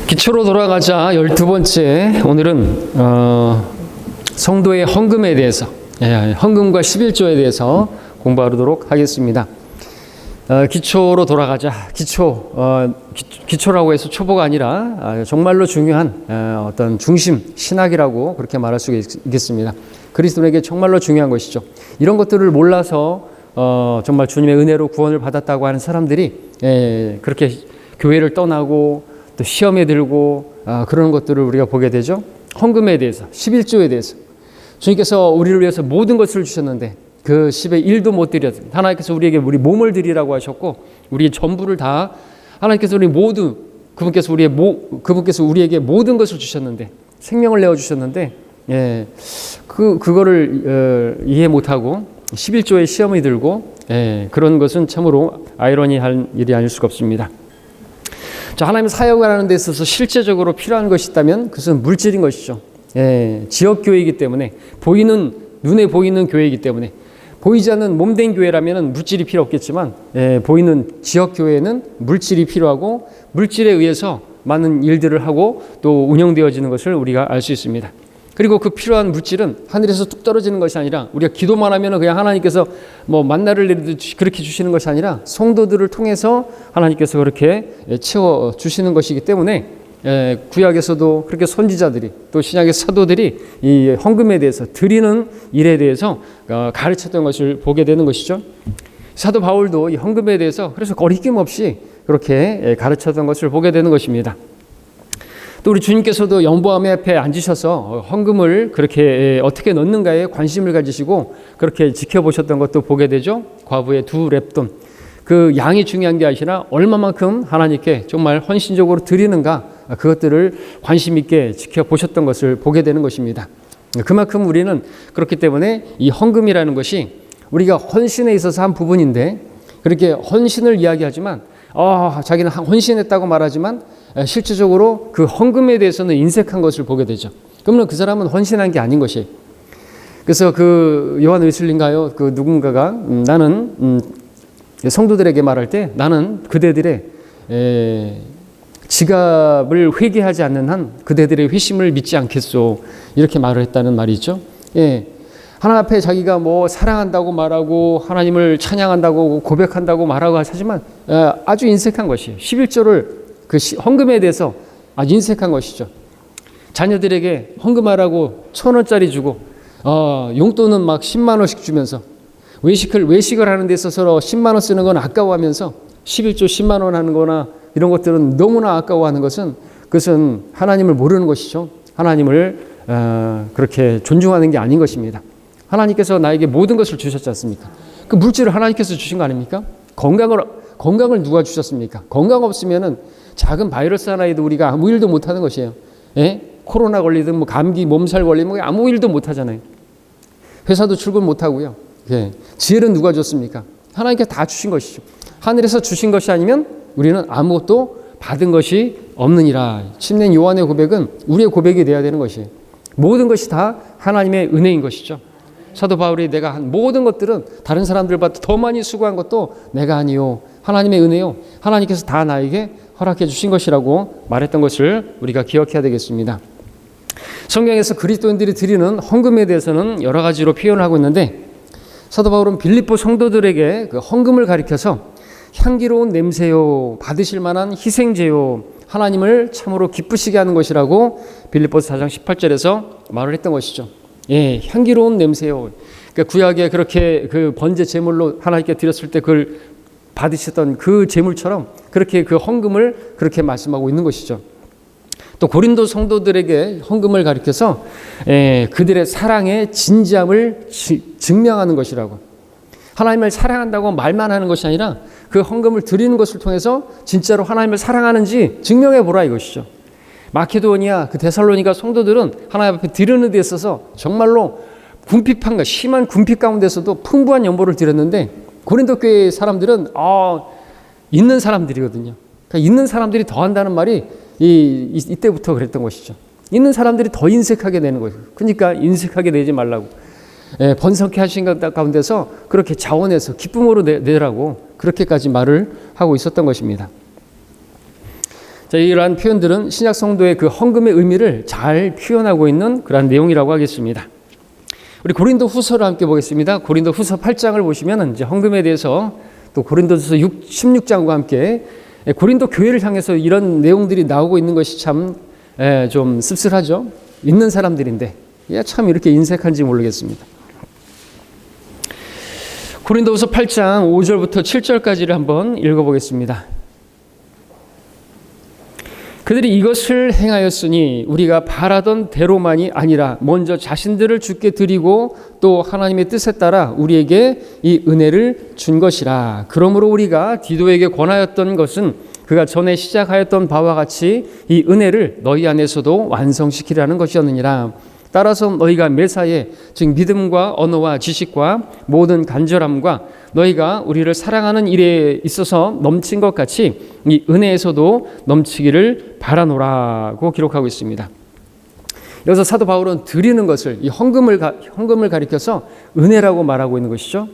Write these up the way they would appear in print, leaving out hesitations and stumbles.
기초로 돌아가자 12번째. 오늘은 성도의 헌금에 대해서, 헌금과 11조에 대해서 공부하도록 하겠습니다. 기초로 돌아가자. 기초라고 해서 초보가 아니라 정말로 중요한 어떤 중심, 신학이라고 그렇게 말할 수 있겠습니다. 그리스도인에게 정말로 중요한 것이죠. 이런 것들을 몰라서 정말 주님의 은혜로 구원을 받았다고 하는 사람들이 그렇게 교회를 떠나고 또 시험에 들고 그런 것들을 우리가 보게 되죠. 헌금에 대해서, 11조에 대해서. 주님께서 우리를 위해서 모든 것을 주셨는데 그 10의 1도 못 드렸습니다. 하나님께서 우리에게 우리 몸을 드리라고 하셨고 우리의 전부를 다 하나님께서 우리 모두 그분께서 우리에게 모든 것을 주셨는데 생명을 내어 주셨는데 그거를 이해 못하고 11조의 시험이 들고 그런 것은 참으로 아이러니한 일이 아닐 수가 없습니다. 자, 하나님 사역을 하는 데 있어서 실제적으로 필요한 것이 있다면 그것은 물질인 것이죠. 지역교회이기 때문에 눈에 보이는 교회이기 때문에 보이지 않는 몸된 교회라면 물질이 필요 없겠지만 보이는 지역교회는 물질이 필요하고 물질에 의해서 많은 일들을 하고 또 운영되어지는 것을 우리가 알 수 있습니다. 그리고 그 필요한 물질은 하늘에서 뚝 떨어지는 것이 아니라 우리가 기도만 하면 그냥 하나님께서 뭐 만나를 내리듯이 그렇게 주시는 것이 아니라 성도들을 통해서 하나님께서 그렇게 채워 주시는 것이기 때문에 구약에서도 그렇게 선지자들이 또 신약의 사도들이 이 헌금에 대해서 드리는 일에 대해서 가르쳤던 것을 보게 되는 것이죠. 사도 바울도 이 헌금에 대해서 그래서 거리낌 없이 그렇게 가르쳤던 것을 보게 되는 것입니다. 또 우리 주님께서도 연보암 앞에 앉으셔서 헌금을 그렇게 어떻게 넣는가에 관심을 가지시고 그렇게 지켜보셨던 것도 보게 되죠. 과부의 2렙돈. 그 양이 중요한 게 아니라 얼마만큼 하나님께 정말 헌신적으로 드리는가 그것들을 관심 있게 지켜보셨던 것을 보게 되는 것입니다. 그만큼 우리는 그렇기 때문에 이 헌금이라는 것이 우리가 헌신에 있어서 한 부분인데 그렇게 헌신을 이야기하지만 자기는 헌신했다고 말하지만 실질적으로 그 헌금에 대해서는 인색한 것을 보게 되죠. 그러면 그 사람은 헌신한 게 아닌 것이. 그래서 그 요한 웨슬리인가요? 그 누군가가 나는 성도들에게 말할 때 나는 그대들의 지갑을 회개하지 않는 한 그대들의 회심을 믿지 않겠소. 이렇게 말을 했다는 말이죠. 하나님 앞에 자기가 뭐 사랑한다고 말하고 하나님을 찬양한다고 고백한다고 말하고 하지만 아주 인색한 것이에요. 11조를 그 헌금에 대해서 아주 인색한 것이죠. 자녀들에게 헌금하라고 1,000원짜리 주고 용돈은 막 10만 원씩 주면서 외식을 하는 데 있어서 10만 원 쓰는 건 아까워하면서 11조 10만 원 하는 거나 이런 것들은 너무나 아까워하는 그것은 하나님을 모르는 것이죠. 하나님을 그렇게 존중하는 게 아닌 것입니다. 하나님께서 나에게 모든 것을 주셨지 않습니까? 그 물질을 하나님께서 주신 거 아닙니까? 건강을 누가 주셨습니까? 건강 없으면은 작은 바이러스 하나에도 우리가 아무 일도 못하는 것이에요. 코로나 걸리든 뭐 감기 몸살 걸리면 아무 일도 못하잖아요. 회사도 출근 못하고요. 지혜는 누가 줬습니까? 하나님께서 다 주신 것이죠. 하늘에서 주신 것이 아니면 우리는 아무것도 받은 것이 없느니라. 침례 요한의 고백은 우리의 고백이 돼야 되는 것이에요. 모든 것이 다 하나님의 은혜인 것이죠. 사도 바울이 내가 한 모든 것들은 다른 사람들보다 더 많이 수고한 것도 내가 아니요 하나님의 은혜요 하나님께서 다 나에게 허락해 주신 것이라고 말했던 것을 우리가 기억해야 되겠습니다. 성경에서 그리스도인들이 드리는 헌금에 대해서는 여러 가지로 표현하고 있는데 사도 바울은 빌립보 성도들에게 그 헌금을 가리켜서 향기로운 냄새요 받으실 만한 희생제요 하나님을 참으로 기쁘시게 하는 것이라고 빌립보서 4장 18절에서 말을 했던 것이죠. 향기로운 냄새요. 그러니까 구약에 그렇게 그 번제 제물로 하나님께 드렸을 때 그걸 받으셨던 그 제물처럼 그렇게 그 헌금을 그렇게 말씀하고 있는 것이죠. 또 고린도 성도들에게 헌금을 가리켜서 그들의 사랑의 진지함을 증명하는 것이라고. 하나님을 사랑한다고 말만 하는 것이 아니라 그 헌금을 드리는 것을 통해서 진짜로 하나님을 사랑하는지 증명해 보라 이것이죠. 마케도니아 그 데살로니가 성도들은 하나님 앞에 드리는 데 있어서 정말로 심한 궁핍 가운데서도 풍부한 연보를 드렸는데 고린도 교회 사람들은 있는 사람들이거든요. 그러니까 있는 사람들이 더 한다는 말이 이때부터 그랬던 것이죠. 있는 사람들이 더 인색하게 되는 거예요. 그러니까 인색하게 내지 말라고. 번성케 하신 것 가운데서 그렇게 자원해서 기쁨으로 내라고 그렇게까지 말을 하고 있었던 것입니다. 자, 이러한 표현들은 신약 성도의 그 헌금의 의미를 잘 표현하고 있는 그러한 내용이라고 하겠습니다. 우리 고린도 후서를 함께 보겠습니다. 고린도 후서 8장을 보시면 이제 헌금에 대해서 또 고린도서 16장과 함께 고린도 교회를 향해서 이런 내용들이 나오고 있는 것이 참 좀 씁쓸하죠. 있는 사람들인데 참 이렇게 인색한지 모르겠습니다. 고린도후서 8장 5절부터 7절까지를 한번 읽어보겠습니다. 그들이 이것을 행하였으니 우리가 바라던 대로만이 아니라 먼저 자신들을 주께 드리고 또 하나님의 뜻에 따라 우리에게 이 은혜를 준 것이라. 그러므로 우리가 디도에게 권하였던 것은 그가 전에 시작하였던 바와 같이 이 은혜를 너희 안에서도 완성시키라는 것이었느니라. 따라서 너희가 매사에 즉 믿음과 언어와 지식과 모든 간절함과 너희가 우리를 사랑하는 일에 있어서 넘친 것 같이 이 은혜에서도 넘치기를 바라노라고 기록하고 있습니다. 여기서 사도 바울은 드리는 것을 이 헌금을 가리켜서 은혜라고 말하고 있는 것이죠.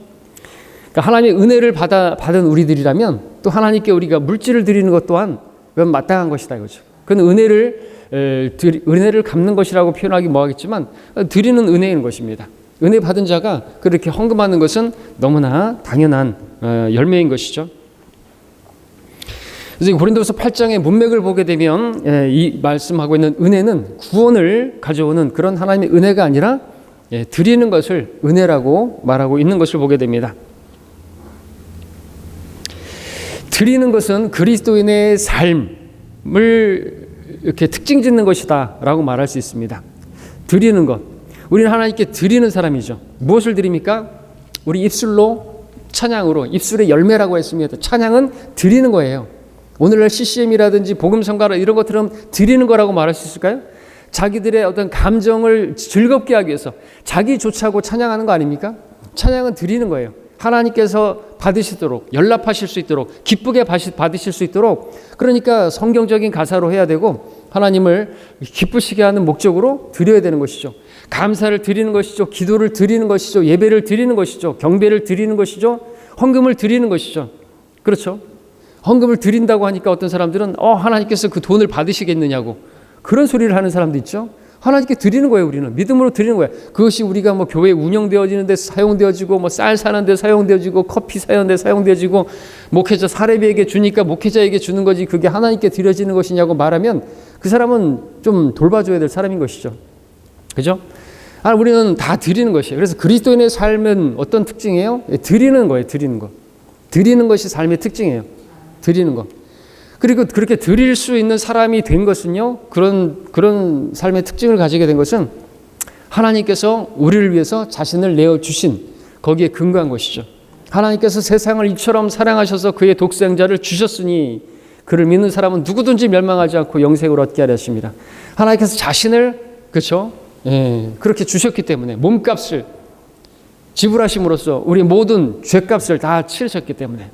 그러니까 하나님의 은혜를 받은 우리들이라면 또 하나님께 우리가 물질을 드리는 것 또한 그건 마땅한 것이다 이거죠. 그건 은혜를 갚는 것이라고 표현하기 뭐하겠지만 드리는 은혜인 것입니다. 은혜 받은 자가 그렇게 헌금하는 것은 너무나 당연한 열매인 것이죠. 그래서 고린도서 8장의 문맥을 보게 되면 이 말씀하고 있는 은혜는 구원을 가져오는 그런 하나님의 은혜가 아니라 드리는 것을 은혜라고 말하고 있는 것을 보게 됩니다. 드리는 것은 그리스도인의 삶을 이렇게 특징 짓는 것이다 라고 말할 수 있습니다. 드리는 것, 우리는 하나님께 드리는 사람이죠. 무엇을 드립니까? 우리 입술로 찬양으로, 입술의 열매라고 했습니다. 찬양은 드리는 거예요. 오늘날 CCM이라든지 복음성가라 이런 것들은 드리는 거라고 말할 수 있을까요? 자기들의 어떤 감정을 즐겁게 하기 위해서 자기 좋자고 찬양하는 거 아닙니까? 찬양은 드리는 거예요. 하나님께서 받으시도록, 연락하실 수 있도록, 기쁘게 받으실 수 있도록, 그러니까 성경적인 가사로 해야 되고 하나님을 기쁘시게 하는 목적으로 드려야 되는 것이죠. 감사를 드리는 것이죠. 기도를 드리는 것이죠. 예배를 드리는 것이죠. 경배를 드리는 것이죠. 헌금을 드리는 것이죠. 그렇죠? 헌금을 드린다고 하니까 어떤 사람들은 하나님께서 그 돈을 받으시겠느냐고 그런 소리를 하는 사람도 있죠. 하나님께 드리는 거예요. 우리는 믿음으로 드리는 거예요. 그것이 우리가 뭐 교회 운영되어지는데 사용되어지고 뭐 쌀 사는데 사용되어지고 커피 사는데 사용되어지고 목회자 사례비에게 주니까 목회자에게 주는 거지 그게 하나님께 드려지는 것이냐고 말하면 그 사람은 좀 돌봐줘야 될 사람인 것이죠. 그죠? 우리는 다 드리는 것이에요. 그래서 그리스도인의 삶은 어떤 특징이에요? 드리는 거예요. 드리는 거. 드리는 것이 삶의 특징이에요. 드리는 거. 그리고 그렇게 드릴 수 있는 사람이 된 것은요, 그런 삶의 특징을 가지게 된 것은 하나님께서 우리를 위해서 자신을 내어주신 거기에 근거한 것이죠. 하나님께서 세상을 이처럼 사랑하셔서 그의 독생자를 주셨으니 그를 믿는 사람은 누구든지 멸망하지 않고 영생을 얻게 하려 하십니다. 하나님께서 자신을 그렇죠? 그렇게 주셨기 때문에 몸값을 지불하심으로써 우리 모든 죄값을 다 치르셨기 때문에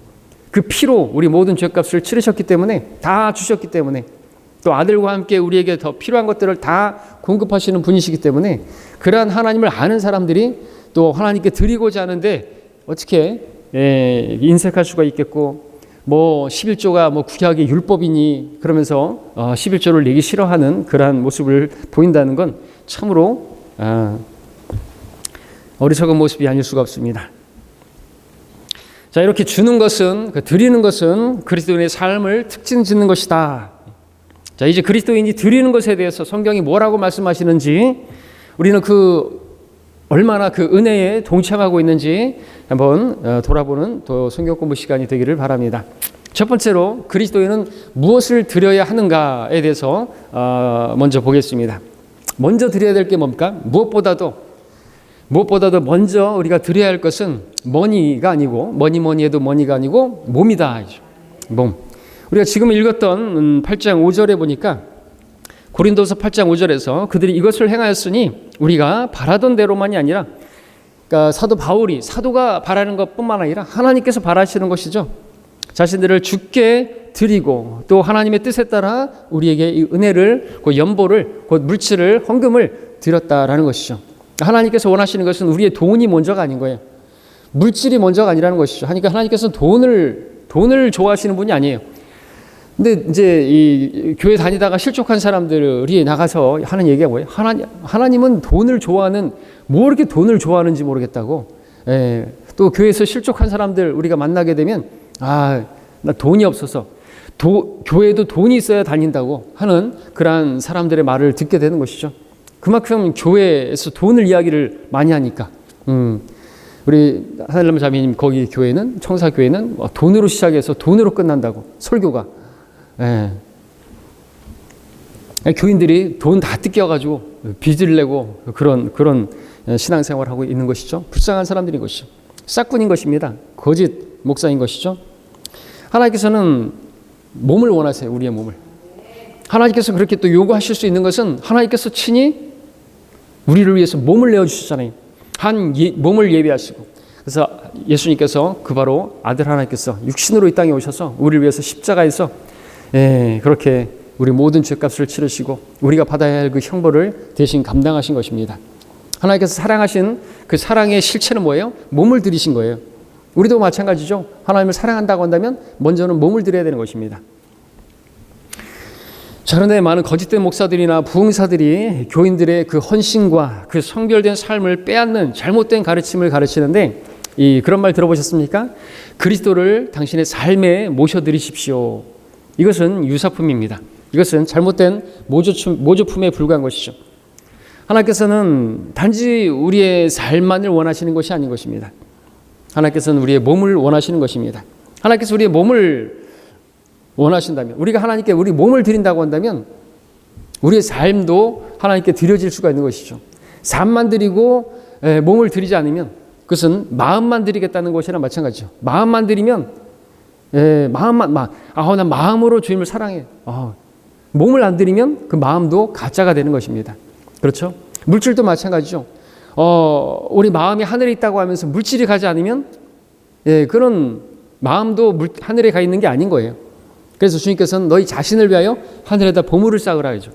그 피로 우리 모든 죄값을 치르셨기 때문에 다 주셨기 때문에 또 아들과 함께 우리에게 더 필요한 것들을 다 공급하시는 분이시기 때문에 그러한 하나님을 아는 사람들이 또 하나님께 드리고자 하는데 어떻게 인색할 수가 있겠고 뭐 11조가 뭐 구약의 율법이니 그러면서 11조를 내기 싫어하는 그러한 모습을 보인다는 건 참으로 어리석은 모습이 아닐 수가 없습니다. 자, 이렇게 주는 것은, 드리는 것은 그리스도인의 삶을 특징 짓는 것이다. 자, 이제 그리스도인이 드리는 것에 대해서 성경이 뭐라고 말씀하시는지 우리는 얼마나 그 은혜에 동참하고 있는지 한번 돌아보는 또 성경 공부 시간이 되기를 바랍니다. 첫 번째로 그리스도인은 무엇을 드려야 하는가에 대해서 먼저 보겠습니다. 먼저 드려야 될 게 뭡니까? 무엇보다도 먼저 우리가 드려야 할 것은 머니가 아니고 뭐니 해도 머니가 아니고 몸이다. 몸. 우리가 지금 읽었던 8장 5절에 보니까 고린도서 8장 5절에서 그들이 이것을 행하였으니 우리가 바라던 대로만이 아니라 그러니까 사도 바울이 사도가 바라는 것뿐만 아니라 하나님께서 바라시는 것이죠. 자신들을 주께 드리고 또 하나님의 뜻에 따라 우리에게 이 은혜를 그 연보를 곧 물질을 헌금을 드렸다라는 것이죠. 하나님께서 원하시는 것은 우리의 돈이 먼저가 아닌 거예요. 물질이 먼저가 아니라는 것이죠. 그러니까 하나님께서는 돈을 좋아하시는 분이 아니에요. 근데 이제 이 교회 다니다가 실족한 사람들이 나가서 하는 얘기가 뭐예요? 하나님은 돈을 좋아하는, 뭐 이렇게 돈을 좋아하는지 모르겠다고. 예, 또 교회에서 실족한 사람들 우리가 만나게 되면 나 돈이 없어서 교회도 돈이 있어야 다닌다고 하는 그러한 사람들의 말을 듣게 되는 것이죠. 그만큼 교회에서 돈을 이야기를 많이 하니까. 우리 하늘나라 자매님 거기 교회는, 청사교회는 돈으로 시작해서 돈으로 끝난다고, 설교가. 예. 교인들이 돈 다 뜯겨가지고 빚을 내고 그런 신앙생활을 하고 있는 것이죠. 불쌍한 사람들인 것이죠. 싹군인 것입니다. 거짓 목사인 것이죠. 하나님께서는 몸을 원하세요. 우리의 몸을. 하나님께서 그렇게 또 요구하실 수 있는 것은 하나님께서 친히 우리를 위해서 몸을 내어주셨잖아요. 몸을 예비하시고. 그래서 예수님께서 그 바로 아들 하나님께서 육신으로 이 땅에 오셔서 우리를 위해서 십자가에서 그렇게 우리 모든 죄값을 치르시고 우리가 받아야 할 그 형벌을 대신 감당하신 것입니다. 하나님께서 사랑하신 그 사랑의 실체는 뭐예요? 몸을 들이신 거예요. 우리도 마찬가지죠. 하나님을 사랑한다고 한다면 먼저는 몸을 드려야 되는 것입니다. 자, 그런데 많은 거짓된 목사들이나 부흥사들이 교인들의 그 헌신과 그 성결된 삶을 빼앗는 잘못된 가르침을 가르치는데, 그런 말 들어보셨습니까? 그리스도를 당신의 삶에 모셔드리십시오. 이것은 유사품입니다. 이것은 잘못된 모조품에 불과한 것이죠. 하나님께서는 단지 우리의 삶만을 원하시는 것이 아닌 것입니다. 하나님께서는 우리의 몸을 원하시는 것입니다. 하나님께서 우리의 몸을 원하신다면, 우리가 하나님께 우리 몸을 드린다고 한다면 우리의 삶도 하나님께 드려질 수가 있는 것이죠. 삶만 드리고 몸을 드리지 않으면 그것은 마음만 드리겠다는 것이랑 마찬가지죠. 마음만 드리면 난 마음으로 주님을 사랑해. 몸을 안 드리면 그 마음도 가짜가 되는 것입니다. 그렇죠? 물질도 마찬가지죠. 우리 마음이 하늘에 있다고 하면서 물질이 가지 않으면 그런 마음도 하늘에 가 있는 게 아닌 거예요. 그래서 주님께서는 너희 자신을 위하여 하늘에다 보물을 쌓으라 하죠.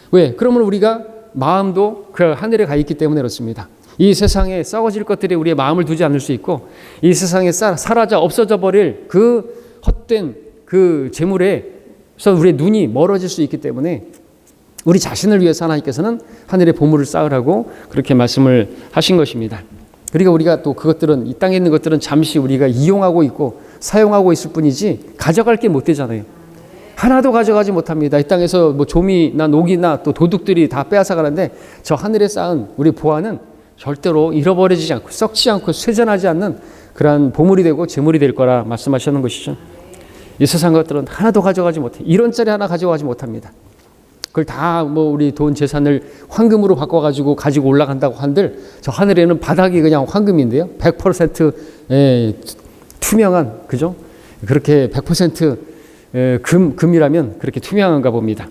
왜? 그러면 우리가 마음도 그 하늘에 가 있기 때문에 그렇습니다. 이 세상에 썩어질 것들이 우리의 마음을 두지 않을 수 있고, 이 세상에 사라져 없어져 버릴 그 헛된 그 재물에서 우리의 눈이 멀어질 수 있기 때문에 우리 자신을 위해서 하나님께서는 하늘에 보물을 쌓으라고 그렇게 말씀을 하신 것입니다. 그러니까 우리가 또 그것들은, 이 땅에 있는 것들은 잠시 우리가 이용하고 있고 사용하고 있을 뿐이지 가져갈 게 못 되잖아요. 하나도 가져가지 못합니다. 이 땅에서 뭐 조미나 녹이나 또 도둑들이 다 빼앗아 가는데 저 하늘에 쌓은 우리 보화는 절대로 잃어버리지 않고 썩지 않고 쇠전하지 않는 그러한 보물이 되고 재물이 될 거라 말씀하시는 것이죠. 이 세상 것들은 하나도 가져가지 못해. 1원짜리 하나 가져가지 못합니다. 그걸 다 뭐 우리 돈 재산을 황금으로 바꿔가지고 가지고 올라간다고 한들 저 하늘에는 바닥이 그냥 황금인데요. 100% 투명한, 그죠? 그렇게 100% 금이라면 그렇게 투명한가 봅니다.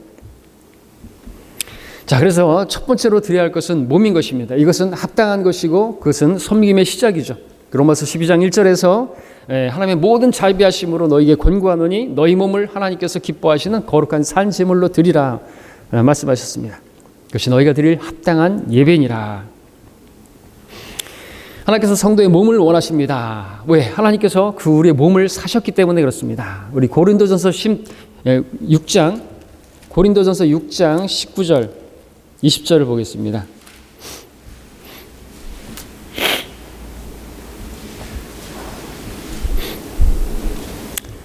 자, 그래서 첫 번째로 드려야 할 것은 몸인 것입니다. 이것은 합당한 것이고 그것은 섬김의 시작이죠. 로마서 12장 1절에서 하나님의 모든 자비하심으로 너희에게 권고하노니 너희 몸을 하나님께서 기뻐하시는 거룩한 산 제물로 드리라 말씀하셨습니다. 그것이 너희가 드릴 합당한 예배니라. 하나님께서 성도의 몸을 원하십니다. 왜? 하나님께서 그 우리의 몸을 사셨기 때문에 그렇습니다. 우리 고린도전서 6장 19절 20절을 보겠습니다.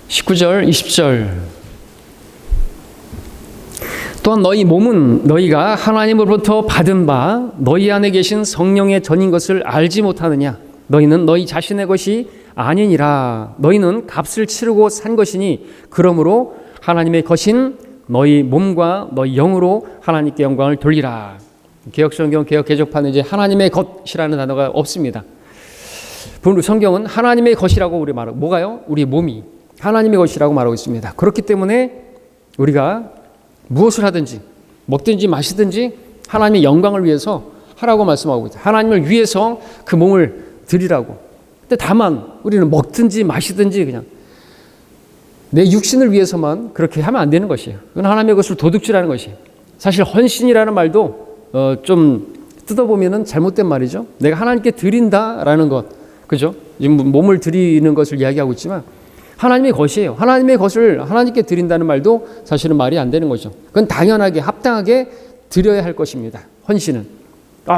19절 20절 또한 너희 몸은 너희가 하나님으로부터 받은 바 너희 안에 계신 성령의 전인 것을 알지 못하느냐. 너희는 너희 자신의 것이 아니니라. 너희는 값을 치르고 산 것이니 그러므로 하나님의 것인 너희 몸과 너희 영으로 하나님께 영광을 돌리라. 개역성경 개역개정판은 이제 하나님의 것이라는 단어가 없습니다. 성경은 하나님의 것이라고 우리 말하고, 뭐가요? 우리 몸이 하나님의 것이라고 말하고 있습니다. 그렇기 때문에 우리가 무엇을 하든지 먹든지 마시든지 하나님의 영광을 위해서 하라고 말씀하고 있다. 하나님을 위해서 그 몸을 드리라고. 근데 다만 우리는 먹든지 마시든지 그냥 내 육신을 위해서만 그렇게 하면 안 되는 것이에요. 그건 하나님의 것을 도둑질하는 것이에요. 사실 헌신이라는 말도 좀 뜯어보면 잘못된 말이죠. 내가 하나님께 드린다라는 것, 그죠? 지금 몸을 드리는 것을 이야기하고 있지만 하나님의 것이에요. 하나님의 것을 하나님께 드린다는 말도 사실은 말이 안 되는 거죠. 그건 당연하게 합당하게 드려야 할 것입니다. 헌신은.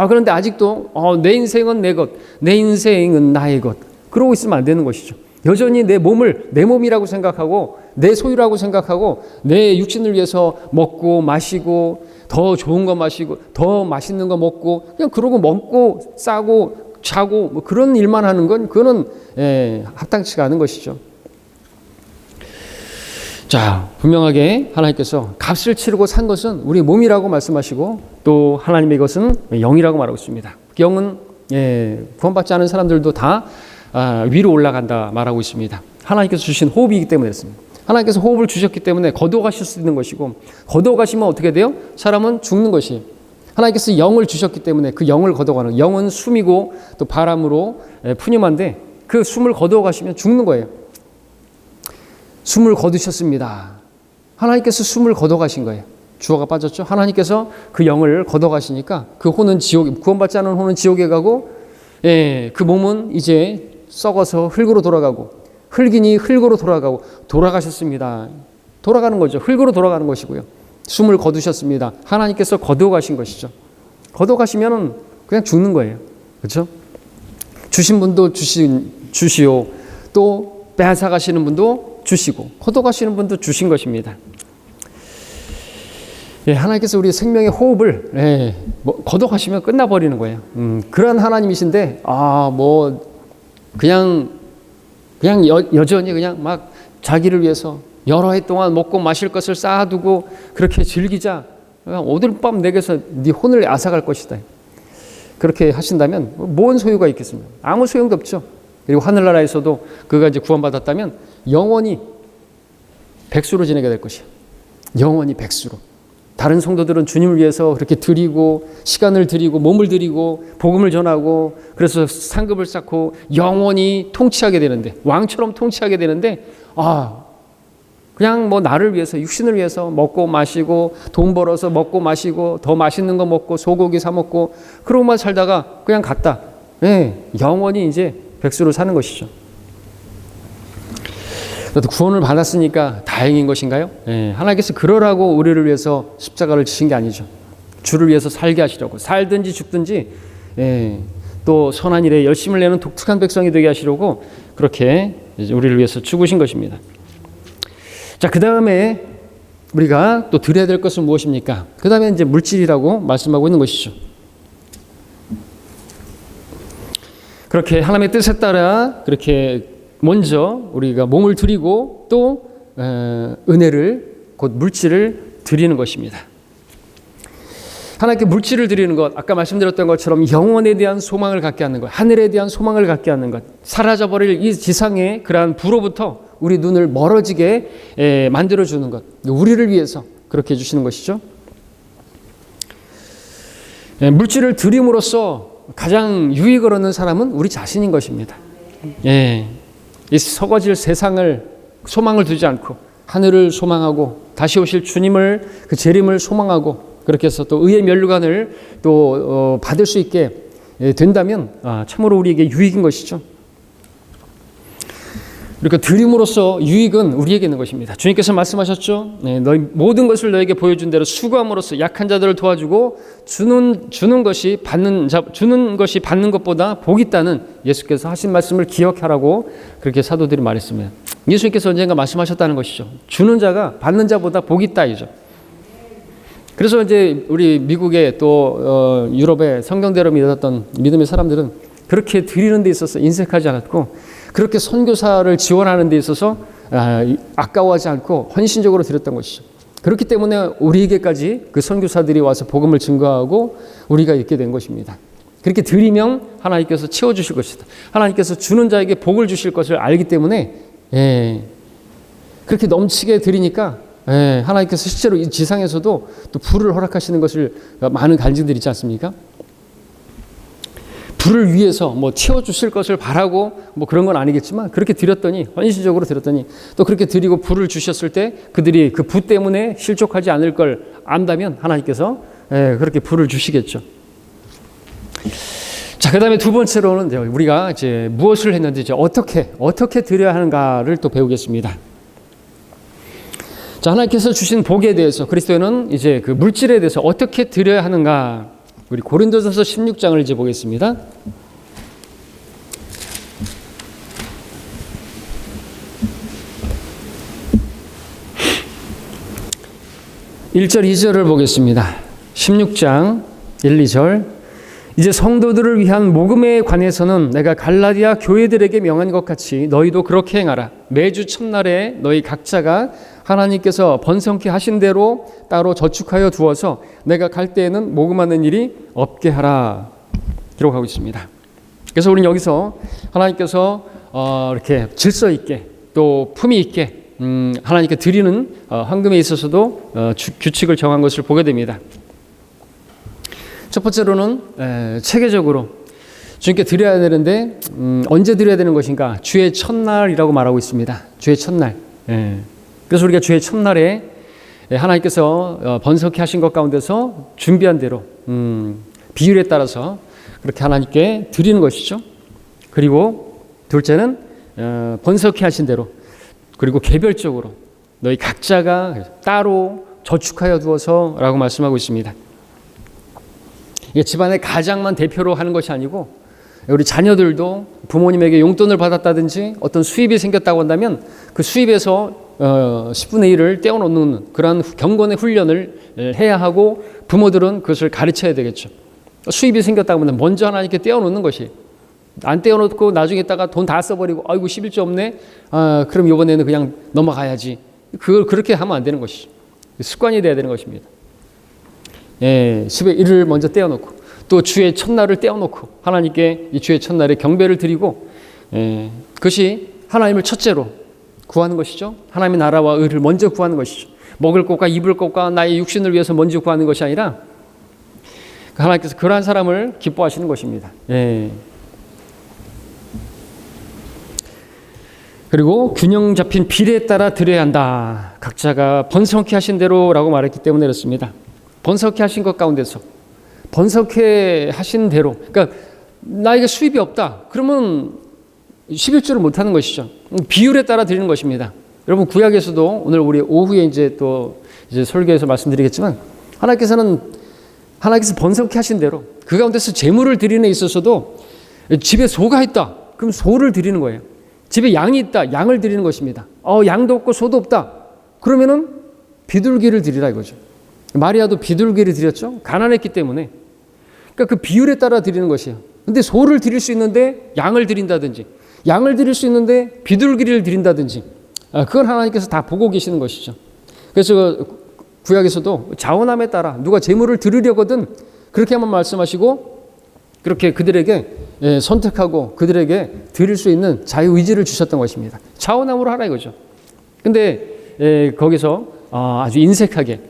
그런데 아직도 내 인생은 내 것, 내 인생은 나의 것, 그러고 있으면 안 되는 것이죠. 여전히 내 몸을 내 몸이라고 생각하고 내 소유라고 생각하고 내 육신을 위해서 먹고 마시고 더 좋은 거 마시고 더 맛있는 거 먹고 그냥 그러고 먹고 싸고 자고 뭐 그런 일만 하는 건 그거는 합당치가 않은 것이죠. 자, 분명하게 하나님께서 값을 치르고 산 것은 우리 몸이라고 말씀하시고 또 하나님의 것은 영이라고 말하고 있습니다. 영은 구원받지 않은 사람들도 다 위로 올라간다 말하고 있습니다. 하나님께서 주신 호흡이기 때문에 그렇습니다. 하나님께서 호흡을 주셨기 때문에 거둬가실 수 있는 것이고 거둬가시면 어떻게 돼요? 사람은 죽는 것이에요. 하나님께서 영을 주셨기 때문에 그 영을 거둬가는, 영은 숨이고 또 바람으로 푸념한데 그 숨을 거둬가시면 죽는 거예요. 숨을 거두셨습니다. 하나님께서 숨을 거둬가신 거예요. 주어가 빠졌죠. 하나님께서 그 영을 거둬가시니까 그 혼은 지옥에, 구원받지 않은 혼은 지옥에 가고 그 몸은 이제 썩어서 흙으로 돌아가고 흙이니 흙으로 돌아가고 돌아가셨습니다. 돌아가는 거죠. 흙으로 돌아가는 것이고요. 숨을 거두셨습니다. 하나님께서 거두어가신 것이죠. 거두어가시면 그냥 죽는 거예요. 그렇죠? 주신 분도 주시오. 또 빼앗아가시는 분도 주시고 거두어가시는 분도 주신 것입니다. 하나님께서 우리 생명의 호흡을 거둬가시면 끝나버리는 거예요. 그런 하나님이신데 그냥 여전히 그냥 막 자기를 위해서 여러 해 동안 먹고 마실 것을 쌓아두고 그렇게 즐기자. 오늘 밤 내게서 네 혼을 앗아갈 것이다. 그렇게 하신다면 뭔 소유가 있겠습니까? 아무 소용도 없죠. 그리고 하늘나라에서도 그가 이제 구원받았다면 영원히 백수로 지내게 될 것이에요. 영원히 백수로. 다른 성도들은 주님을 위해서 그렇게 드리고 시간을 드리고 몸을 드리고 복음을 전하고 그래서 상급을 쌓고 영원히 통치하게 되는데 왕처럼 통치하게 되는데 그냥 뭐 나를 위해서 육신을 위해서 먹고 마시고 돈 벌어서 먹고 마시고 더 맛있는 거 먹고 소고기 사 먹고 그러고만 살다가 그냥 갔다. 영원히 이제 백수로 사는 것이죠. 구원을 받았으니까 다행인 것인가요? 하나님께서 그러라고 우리를 위해서 십자가를 지신 게 아니죠. 주를 위해서 살게 하시려고 살든지 죽든지 또 선한 일에 열심을 내는 독특한 백성이 되게 하시려고 그렇게 이제 우리를 위해서 죽으신 것입니다. 자, 그 다음에 우리가 또 드려야 될 것은 무엇입니까? 그 다음에 이제 물질이라고 말씀하고 있는 것이죠. 그렇게 하나님의 뜻에 따라 그렇게 먼저 우리가 몸을 드리고 또 은혜를 곧 물질을 드리는 것입니다. 하나님께 물질을 드리는 것, 아까 말씀드렸던 것처럼 영원에 대한 소망을 갖게 하는 것, 하늘에 대한 소망을 갖게 하는 것, 사라져버릴 이 지상의 그러한 부로부터 우리 눈을 멀어지게 만들어주는 것, 우리를 위해서 그렇게 해주시는 것이죠. 물질을 드림으로써 가장 유익을 얻는 사람은 우리 자신인 것입니다. 이 썩어질 세상을 소망을 두지 않고 하늘을 소망하고 다시 오실 주님을 그 재림을 소망하고 그렇게 해서 또 의의 면류관을 또 받을 수 있게 된다면 참으로 우리에게 유익인 것이죠. 그러니까 드림으로써 유익은 우리에게 있는 것입니다. 주님께서 말씀하셨죠. 너희 모든 것을 너에게 보여준 대로 수고함으로써 약한 자들을 도와주고 주는 것이 받는 것보다 복이 있다는 예수께서 하신 말씀을 기억하라고 그렇게 사도들이 말했습니다. 예수님께서 언젠가 말씀하셨다는 것이죠. 주는 자가 받는 자보다 복이 있다 이죠. 그래서 이제 우리 미국에 또 유럽의 성경대로 믿었던 믿음의 사람들은 그렇게 드리는 데 있어서 인색하지 않았고 그렇게 선교사를 지원하는 데 있어서 아까워하지 않고 헌신적으로 드렸던 것이죠. 그렇기 때문에 우리에게까지 그 선교사들이 와서 복음을 증거하고 우리가 있게 된 것입니다. 그렇게 드리면 하나님께서 채워주실 것이다. 하나님께서 주는 자에게 복을 주실 것을 알기 때문에 그렇게 넘치게 드리니까 하나님께서 실제로 이 지상에서도 또 불을 허락하시는 것을 많은 간증들이 있지 않습니까? 불을 위해서 뭐 채워주실 것을 바라고 뭐 그런 건 아니겠지만 그렇게 드렸더니 헌신적으로 드렸더니 또 그렇게 드리고 불을 주셨을 때 그들이 그 불 때문에 실족하지 않을 걸 안다면 하나님께서 그렇게 불을 주시겠죠. 자, 그다음에 두 번째로는 이제 우리가 이제 무엇을 했는지 이제 어떻게 드려야 하는가를 또 배우겠습니다. 자, 하나님께서 주신 복에 대해서 그리스도인은 이제 그 물질에 대해서 어떻게 드려야 하는가, 우리 고린도전서 16장을 이제 보겠습니다. 1절 2절을 보겠습니다. 16장 1, 2절. 이제 성도들을 위한 모금에 관해서는 내가 갈라디아 교회들에게 명한 것 같이 너희도 그렇게 행하라. 매주 첫날에 너희 각자가 하나님께서 번성케 하신 대로 따로 저축하여 두어서 내가 갈 때에는 모금하는 일이 없게 하라. 기록하고 있습니다. 그래서 우리는 여기서 하나님께서 이렇게 질서 있게 또 품위 있게 하나님께 드리는 헌금에 있어서도 규칙을 정한 것을 보게 됩니다. 첫 번째로는 체계적으로 주님께 드려야 되는데 언제 드려야 되는 것인가? 주의 첫날이라고 말하고 있습니다. 주의 첫날. 그래서 우리가 주의 첫날에 하나님께서 번성케 하신 것 가운데서 준비한 대로 비율에 따라서 그렇게 하나님께 드리는 것이죠. 그리고 둘째는 번성케 하신 대로, 그리고 개별적으로 너희 각자가 따로 저축하여 두어서라고 말씀하고 있습니다. 이게 집안의 가장만 대표로 하는 것이 아니고 우리 자녀들도 부모님에게 용돈을 받았다든지 어떤 수입이 생겼다고 한다면 그 수입에서 10분의 1을 떼어놓는 그런 경건의 훈련을 해야 하고 부모들은 그것을 가르쳐야 되겠죠. 수입이 생겼다고 하면 먼저 하나님께 떼어놓는 것이, 안 떼어놓고 나중에 있다가 돈 다 써버리고 아이고 11조 없네, 그럼 이번에는 그냥 넘어가야지, 그걸 그렇게 하면 안 되는 것이죠. 습관이 돼야 되는 것입니다. 10의 1을 먼저 떼어놓고 또 주의 첫날을 떼어놓고 하나님께 이 주의 첫날에 경배를 드리고, 그것이 하나님을 첫째로 구하는 것이죠. 하나님의 나라와 의를 먼저 구하는 것이죠. 먹을 것과 입을 것과 나의 육신을 위해서 먼저 구하는 것이 아니라 하나님께서 그러한 사람을 기뻐하시는 것입니다. 그리고 균형 잡힌 비례에 따라 드려야 한다. 각자가 번성케 하신 대로라고 말했기 때문에 그렇습니다. 번성케 하신 것 가운데서 번성케 하신 대로, 그러니까 나에게 수입이 없다 그러면 11조를 못하는 것이죠. 비율에 따라 드리는 것입니다. 여러분, 구약에서도 오늘 우리 오후에 이제 설교에서 말씀드리겠지만 하나님께서 번성케 하신 대로 그 가운데서 재물을 드리는 데 있어서도 집에 소가 있다 그럼 소를 드리는 거예요. 집에 양이 있다 양을 드리는 것입니다. 양도 없고 소도 없다 그러면은 비둘기를 드리라 이거죠. 마리아도 비둘기를 드렸죠. 가난했기 때문에. 그러니까 그 비율에 따라 드리는 것이에요. 근데 소를 드릴 수 있는데 양을 드린다든지, 양을 드릴 수 있는데 비둘기를 드린다든지, 그건 하나님께서 다 보고 계시는 것이죠. 그래서 구약에서도 자원함에 따라 누가 재물을 드리려거든 그렇게 한번 말씀하시고 그렇게 그들에게 선택하고 그들에게 드릴 수 있는 자유의지를 주셨던 것입니다. 자원함으로 하라 이거죠. 근데 거기서 아주 인색하게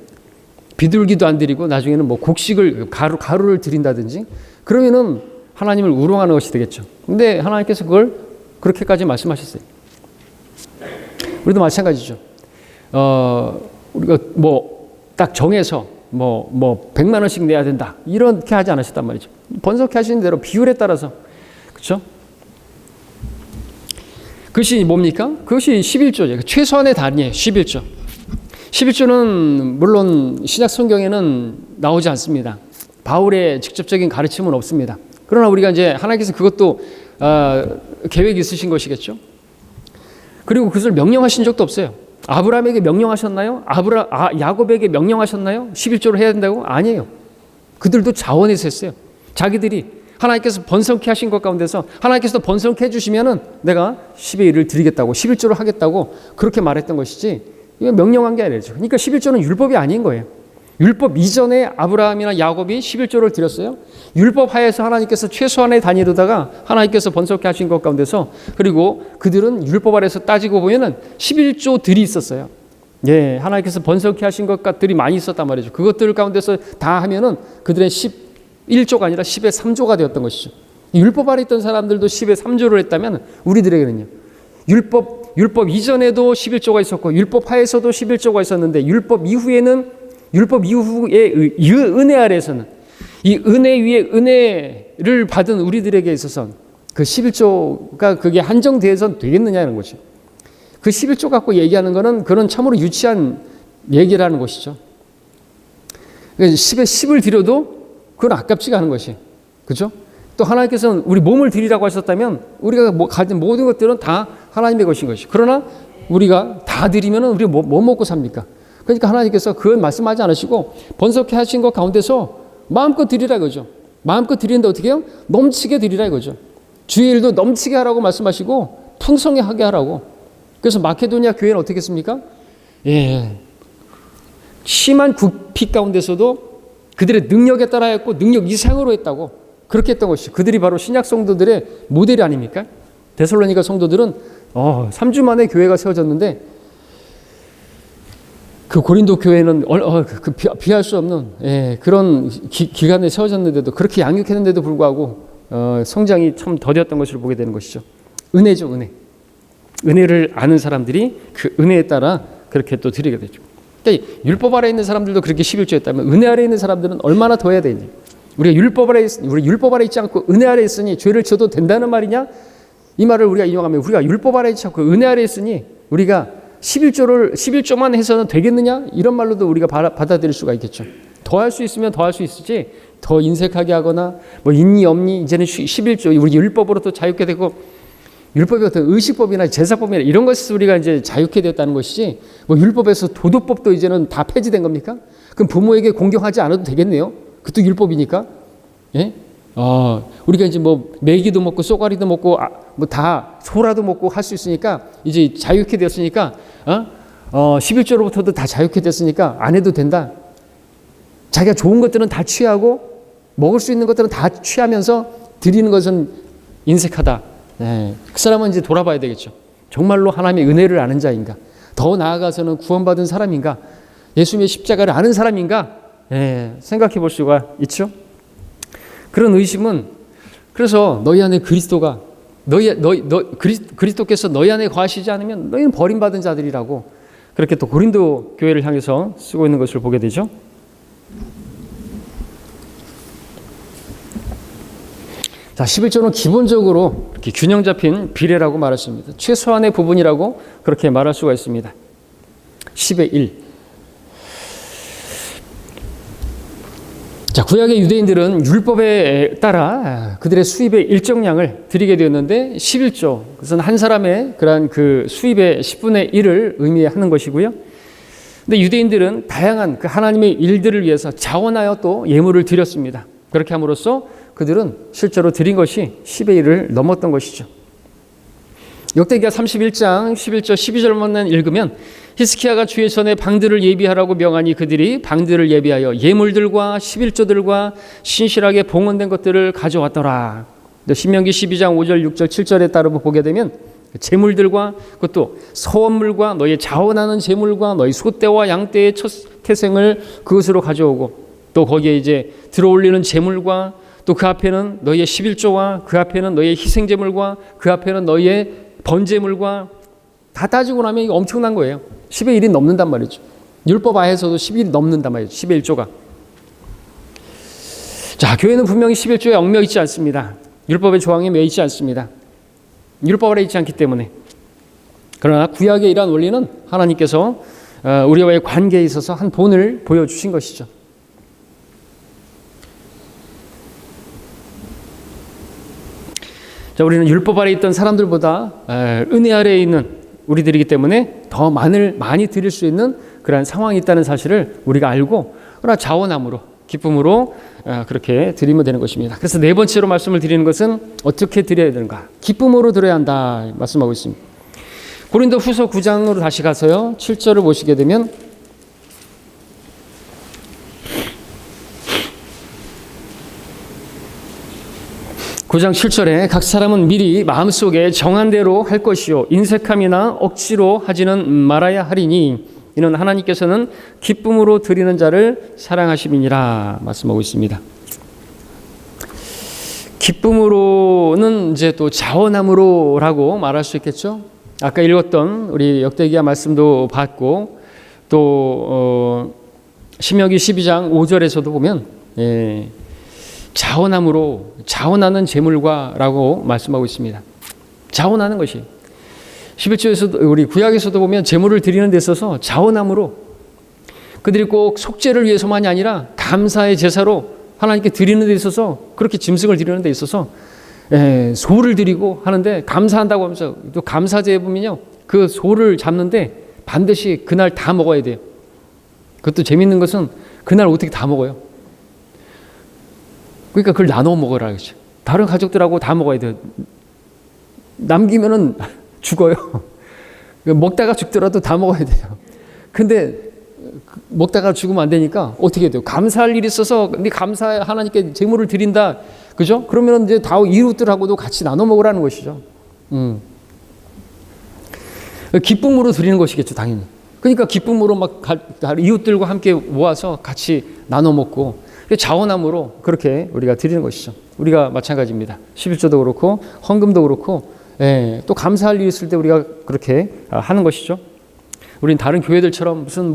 비둘기도 안 드리고 나중에는 뭐 곡식을 가루를 드린다든지 그러면은 하나님을 우롱하는 것이 되겠죠. 근데 하나님께서 그걸 그렇게까지 말씀하셨어요. 우리도 마찬가지죠. 우리가 뭐 딱 정해서 뭐 100만 원씩 내야 된다 이렇게 하지 않으셨단 말이죠. 번성케 하시는 대로 비율에 따라서, 그렇죠? 그것이 뭡니까? 그것이 11조죠. 최소한의 단위예요. 11조. 11조는 물론 신약 성경에는 나오지 않습니다. 바울의 직접적인 가르침은 없습니다. 그러나 우리가 이제 하나님께서 그것도 계획이 있으신 것이겠죠. 그리고 그것을 명령하신 적도 없어요. 아브라함에게 명령하셨나요? 야곱에게 명령하셨나요? 11조를 해야 된다고? 아니에요. 그들도 자원해서 했어요. 자기들이 하나님께서 번성케 하신 것 가운데서 하나님께서 번성케 해주시면은 내가 10의 1을 드리겠다고 11조를 하겠다고 그렇게 말했던 것이지, 이거 명령한 게 아니죠. 그러니까 11조는 율법이 아닌 거예요. 율법 이전에 아브라함이나 야곱이 11조를 드렸어요. 율법 하에서 하나님께서 최소한의 단위로다가 하나님께서 번성케 하신 것 가운데서, 그리고 그들은 율법 아래서 따지고 보면은 11조들이 있었어요. 하나님께서 번성케 하신 것들이 많이 있었단 말이죠. 그것들 가운데서 다 하면은 그들의 11조가 아니라 10의 3조가 되었던 것이죠. 율법 아래 있던 사람들도 10의 3조를 했다면 우리들에게는요. 율법 이전에도 11조가 있었고 율법 하에서도 11조가 있었는데 율법 이후의 은혜 아래에서는 이 은혜 위에 은혜 은혜를 받은 우리들에게 있어서 그 11조가 그게 한정돼서 되겠느냐는 거죠. 그 11조 갖고 얘기하는 거는 그런 참으로 유치한 얘기라는 것이죠. 10에 10을 드려도 그건 아깝지가 않은 것이. 그죠? 또 하나님께서는 우리 몸을 드리라고 하셨다면 우리가 가진 모든 것들은 다 하나님의 것인 것이. 그러나 우리가 다 드리면 우리 뭐 먹고 삽니까? 그러니까 하나님께서 그건 말씀하지 않으시고 번성케 하신 것 가운데서 마음껏 드리라 이거죠. 마음껏 드리는데 어떻게 해요? 넘치게 드리라 이거죠. 주의 일도 넘치게 하라고 말씀하시고 풍성하게 하라고. 그래서 마케도니아 교회는 어떻게 했습니까? 예, 심한 국피 가운데서도 그들의 능력에 따라 했고 능력 이상으로 했다고 그렇게 했던 것이 그들이 바로 신약 성도들의 모델이 아닙니까? 데살로니가 성도들은 3주 만에 교회가 세워졌는데 그 고린도 교회는 비할 수 없는 그런 기간에 세워졌는데도 그렇게 양육했는데도 불구하고 성장이 참 더뎠던 것을 보게 되는 것이죠. 은혜죠, 은혜. 은혜를 아는 사람들이 그 은혜에 따라 그렇게 또 드리게 되죠. 그러니까 율법 아래에 있는 사람들도 그렇게 11조 했다면 은혜 아래에 있는 사람들은 얼마나 더 해야 되냐. 우리 율법 아래 있지 않고 은혜 아래에 있으니 죄를 져도 된다는 말이냐? 이 말을 우리가 인용하면 우리가 율법 아래에 있지 않고 은혜 아래에 있으니 우리가 11조만 해서는 되겠느냐? 이런 말로도 우리가 받아들일 수가 있겠죠. 더 할 수 있으면 더 할 수 있을지 더 인색하게 하거나 뭐 있니 없니 이제는 11조 우리 율법으로 또 자유케 되고 율법이 어떤 의식법이나 제사법이나 이런 것에서 우리가 이제 자유케 되었다는 것이지 뭐 율법에서 도덕법도 이제는 다 폐지된 겁니까? 그럼 부모에게 공경하지 않아도 되겠네요. 그것도 율법이니까. 예? 우리가 이제 뭐 메기도 먹고 쏘가리도 먹고 뭐 다 소라도 먹고 할 수 있으니까 이제 자유케 되었으니까 11조로부터도 다 자유케 됐으니까 안 해도 된다. 자기가 좋은 것들은 다 취하고 먹을 수 있는 것들은 다 취하면서 드리는 것은 인색하다. 네. 그 사람은 이제 돌아봐야 되겠죠. 정말로 하나님의 은혜를 아는 자인가? 더 나아가서는 구원받은 사람인가? 예수님의 십자가를 아는 사람인가? 네. 생각해 볼 수가 있죠. 그런 의심은 그래서 너희 안에 그리스도가 그리스도께서 너희 안에 거하시지 않으면 너희는 버림받은 자들이라고 그렇게 또 고린도 교회를 향해서 쓰고 있는 것을 보게 되죠. 자, 11조는 기본적으로 이렇게 균형 잡힌 비례라고 말했습니다. 최소한의 부분이라고 그렇게 말할 수가 있습니다. 10의 1. 자, 구약의 유대인들은 율법에 따라 그들의 수입의 일정량을 드리게 되었는데 11조, 그것은 한 사람의 그러한 그 수입의 10분의 1을 의미하는 것이고요. 근데 유대인들은 다양한 그 하나님의 일들을 위해서 자원하여 또 예물을 드렸습니다. 그렇게 함으로써 그들은 실제로 드린 것이 10의 1을 넘었던 것이죠. 역대기하 31장 11절 12절만 읽으면 히스기야가 주의 전에 방들을 예비하라고 명하니 그들이 방들을 예비하여 예물들과 11조들과 신실하게 봉헌된 것들을 가져왔더라. 신명기 12장 5절 6절 7절에 따라 보게 되면 제물들과 그것도 서원물과 너의 자원하는 제물과 너의 소떼와 양떼의 첫 태생을 그것으로 가져오고 또 거기에 이제 들어올리는 제물과 또 그 앞에는 너희의 11조와 그 앞에는 너희의 희생제물과 그 앞에는 너희의 번제물과 다 따지고 나면 이거 엄청난 거예요. 10의 1이 넘는단 말이죠. 율법 아에서도 11이 넘는단 말이죠. 11조가. 자, 교회는 분명히 11조에 얽매여 있지 않습니다. 율법의 조항에 매여 있지 않습니다. 율법 아래 있지 않기 때문에. 그러나 구약의 이러한 원리는 하나님께서 우리와의 관계에 있어서 한 본을 보여주신 것이죠. 자, 우리는 율법 아래 있던 사람들보다 은혜 아래에 있는 우리들이기 때문에 더 많이 드릴 수 있는 그러한 상황이 있다는 사실을 우리가 알고 그러나 자원함으로 기쁨으로 그렇게 드리면 되는 것입니다. 그래서 네 번째로 말씀을 드리는 것은 어떻게 드려야 되는가? 기쁨으로 드려야 한다 말씀하고 있습니다. 고린도 후서 9장으로 다시 가서요. 7절을 보시게 되면 (9장 7절에) 각 사람은 미리 마음속에 정한 대로 할 것이요 인색함이나 억지로 하지는 말아야 하리니 이는 하나님께서는 기쁨으로 드리는 자를 사랑하심이니라 말씀하고 있습니다. 기쁨으로는 이제 또 자원함으로라고 말할 수 있겠죠. 아까 읽었던 우리 역대기야 말씀도 봤고 또 신명기 12장 5절에서도 보면 자원함으로 자원하는 제물과라고 말씀하고 있습니다. 자원하는 것이 11조에서도 우리 구약에서도 보면 제물을 드리는 데 있어서 자원함으로 그들이 꼭 속죄를 위해서만이 아니라 감사의 제사로 하나님께 드리는 데 있어서 그렇게 짐승을 드리는 데 있어서 소를 드리고 하는데 감사한다고 하면서 또 감사제에 보면요 그 소를 잡는데 반드시 그날 다 먹어야 돼요. 그것도 재밌는 것은 그날 어떻게 다 먹어요? 그러니까 그걸 나눠 먹으라 그러죠. 다른 가족들하고 다 먹어야 돼요. 남기면은 죽어요. 먹다가 죽더라도 다 먹어야 돼요. 근데 먹다가 죽으면 안 되니까 어떻게 돼요? 감사할 일이 있어서 근데 감사 하나님께 제물을 드린다. 그죠? 그러면 이제 다 이웃들하고도 같이 나눠 먹으라는 것이죠. 기쁨으로 드리는 것이겠죠, 당연히. 그러니까 기쁨으로 막 이웃들과 함께 모아서 같이 나눠 먹고 자원함으로 그렇게 우리가 드리는 것이죠. 우리가 마찬가지입니다. 11조도 그렇고 헌금도 그렇고 또 감사할 일이 있을 때 우리가 그렇게 하는 것이죠. 우리는 다른 교회들처럼 무슨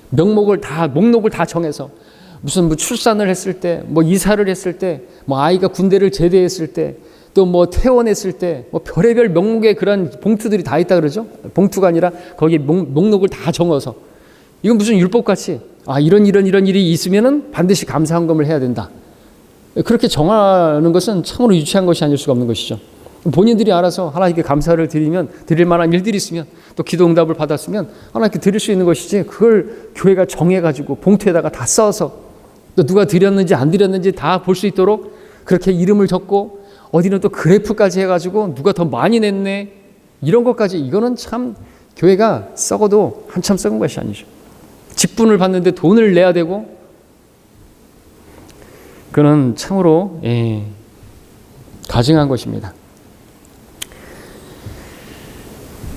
목록을 다 정해서 무슨 출산을 했을 때, 이사를 했을 때, 아이가 군대를 제대했을 때, 또 퇴원했을 때, 별의별 명목의 그런 봉투들이 다 있다 그러죠. 봉투가 아니라 거기에 목록을 다 정해서 이건 무슨 율법같이 이런 일이 있으면은 반드시 감사 헌금을 해야 된다. 그렇게 정하는 것은 참으로 유치한 것이 아닐 수가 없는 것이죠. 본인들이 알아서 하나님께 감사를 드릴 만한 일들이 있으면 또 기도 응답을 받았으면 하나님께 드릴 수 있는 것이지 그걸 교회가 정해가지고 봉투에다가 다 써서 또 누가 드렸는지 안 드렸는지 다 볼 수 있도록 그렇게 이름을 적고 어디는 또 그래프까지 해가지고 누가 더 많이 냈네 이런 것까지 이거는 참 교회가 썩어도 한참 썩은 것이 아니죠. 직분을 받는데 돈을 내야 되고 그는 참으로 가증한 것입니다.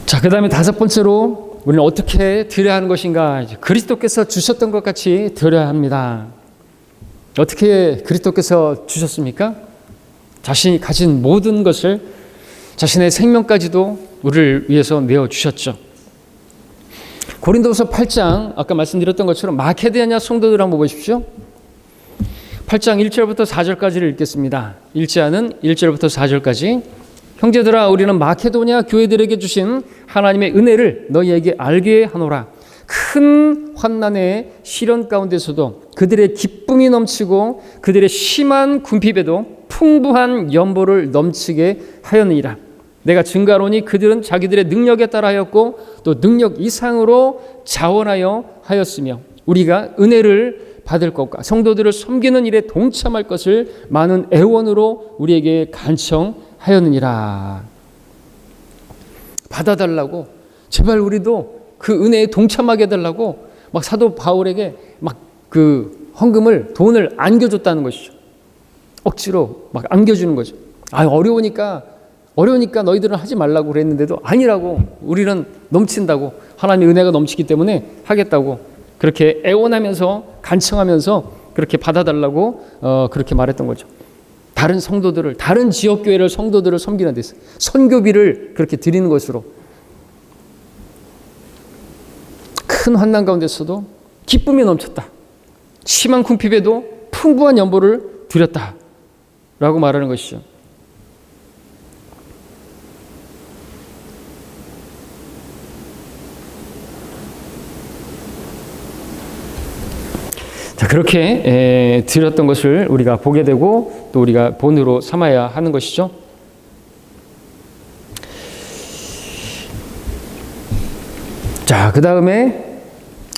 자, 그 다음에 다섯 번째로 우리는 어떻게 드려야 하는 것인가? 그리스도께서 주셨던 것 같이 드려야 합니다. 어떻게 그리스도께서 주셨습니까? 자신이 가진 모든 것을 자신의 생명까지도 우리를 위해서 내어주셨죠. 고린도서 8장 아까 말씀드렸던 것처럼 마케도냐 성도들 한번 보십시오. 8장 1절부터 4절까지를 읽겠습니다. 일제하는 1절부터 4절까지 형제들아 우리는 마케도냐 교회들에게 주신 하나님의 은혜를 너희에게 알게 하노라. 큰 환난의 시련 가운데서도 그들의 기쁨이 넘치고 그들의 심한 궁핍에도 풍부한 연보를 넘치게 하였느니라. 내가 증가로니 그들은 자기들의 능력에 따라 하였고 또 능력 이상으로 자원하여 하였으며 우리가 은혜를 받을 것과 성도들을 섬기는 일에 동참할 것을 많은 애원으로 우리에게 간청하였느니라. 받아달라고 제발 우리도 그 은혜에 동참하게 해달라고 막 사도 바울에게 막 그 헌금을 돈을 안겨줬다는 것이죠. 억지로 막 안겨주는 거죠. 어려우니까 너희들은 하지 말라고 그랬는데도 아니라고 우리는 넘친다고 하나님의 은혜가 넘치기 때문에 하겠다고 그렇게 애원하면서 간청하면서 그렇게 받아달라고 그렇게 말했던 거죠. 다른 성도들을 다른 지역교회를 성도들을 섬기는 데서 선교비를 그렇게 드리는 것으로 큰 환난 가운데서도 기쁨이 넘쳤다. 심한 궁핍에도 풍부한 연보를 드렸다라고 말하는 것이죠. 자, 그렇게 드렸던 것을 우리가 보게 되고 또 우리가 본으로 삼아야 하는 것이죠. 자, 그 다음에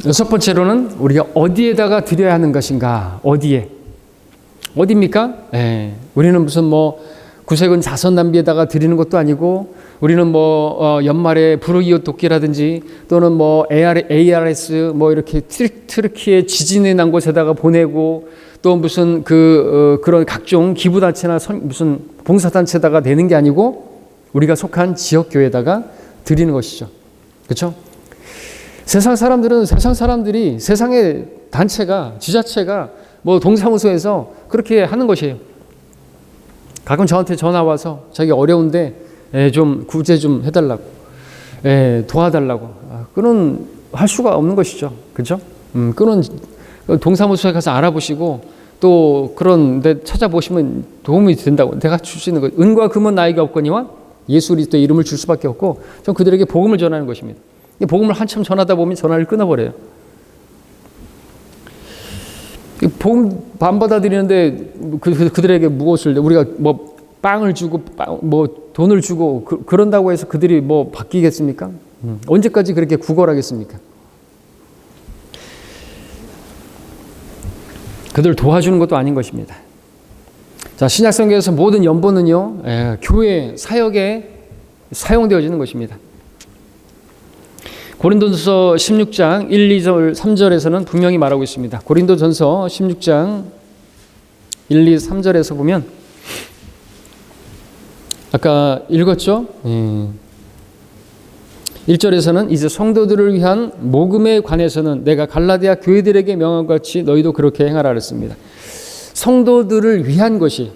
여섯 번째로는 우리가 어디에다가 드려야 하는 것인가? 어디입니까? 우리는 무슨 구색은 자선 낭비에다가 드리는 것도 아니고 우리는 연말에 불우이웃 돕기라든지 또는 ARS 이렇게 트르키에 지진이 난 곳에다가 보내고 또 무슨 그런 각종 기부단체나 무슨 봉사단체에다가 내는 게 아니고 우리가 속한 지역교회에다가 드리는 것이죠. 그렇죠? 세상 사람들이 세상의 단체가 지자체가 동사무소에서 그렇게 하는 것이에요. 가끔 저한테 전화 와서 자기 어려운데 좀 구제 좀 해달라고 도와달라고 그런 할 수가 없는 것이죠. 그렇죠? 그런 동사무소에 가서 알아보시고 또 그런 데 찾아보시면 도움이 된다고. 내가 줄 수 있는 것. 은과 금은 나에게 없거니와 예수 그리스도의 이름을 줄 수밖에 없고, 전 그들에게 복음을 전하는 것입니다. 이 복음을 한참 전하다 보면 전화를 끊어버려요. 복음 안 받아들이는데 그들에게 무엇을, 우리가 뭐 빵을 주고 뭐 돈을 주고 그런다고 해서 그들이 뭐 바뀌겠습니까? 언제까지 그렇게 구걸하겠습니까? 그들을 도와주는 것도 아닌 것입니다. 자, 신약성경에서 모든 연보는요, 교회 사역에 사용되어지는 것입니다. 고린도전서 16장 1, 2절, 3절에서는 분명히 말하고 있습니다. 고린도전서 16장 1, 2, 3절에서 보면 아까 읽었죠? 1절에서는 이제 성도들을 위한 모금에 관해서는 내가 갈라디아 교회들에게 명한 것 같이 너희도 그렇게 행하라 그랬습니다. 성도들을 위한 것이,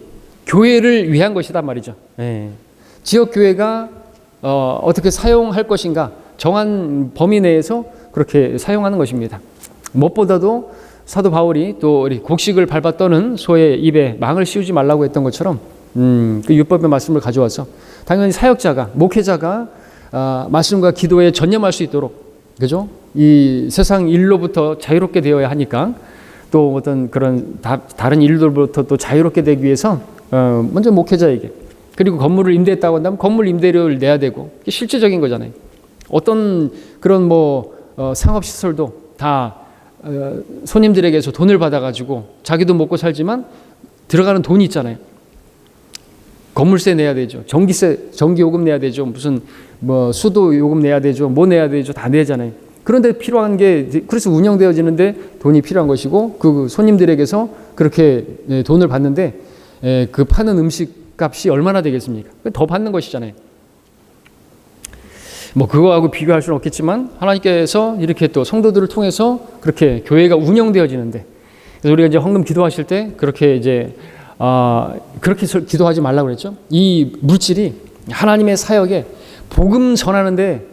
교회를 위한 것이란 말이죠. 지역교회가 어떻게 사용할 것인가 정한 범위 내에서 그렇게 사용하는 것입니다. 무엇보다도 사도 바울이 또 우리 곡식을 밟아 떠는 소의 입에 망을 씌우지 말라고 했던 것처럼 그 율법의 말씀을 가져와서 당연히 사역자가, 목회자가 말씀과 기도에 전념할 수 있도록, 그죠? 이 세상 일로부터 자유롭게 되어야 하니까, 또 어떤 그런 다른 일들로부터 또 자유롭게 되기 위해서 먼저 목회자에게, 그리고 건물을 임대했다고 한다면 건물 임대료를 내야 되고, 이게 실제적인 거잖아요. 어떤 그런 상업시설도 다 손님들에게서 돈을 받아가지고 자기도 먹고 살지만 들어가는 돈이 있잖아요. 건물세 내야 되죠. 전기세, 전기요금 내야 되죠. 무슨 수도 요금 내야 되죠. 뭐 내야 되죠. 다 내잖아요. 그런데 필요한 게, 그래서 운영되어지는데 돈이 필요한 것이고, 그 손님들에게서 그렇게 돈을 받는데 그 파는 음식 값이 얼마나 되겠습니까? 더 받는 것이잖아요. 그거하고 비교할 수는 없겠지만 하나님께서 이렇게 또 성도들을 통해서 그렇게 교회가 운영되어지는데, 그래서 우리가 이제 헌금 기도하실 때 그렇게 이제 그렇게 기도하지 말라고 그랬죠. 이 물질이 하나님의 사역에 복음 전하는데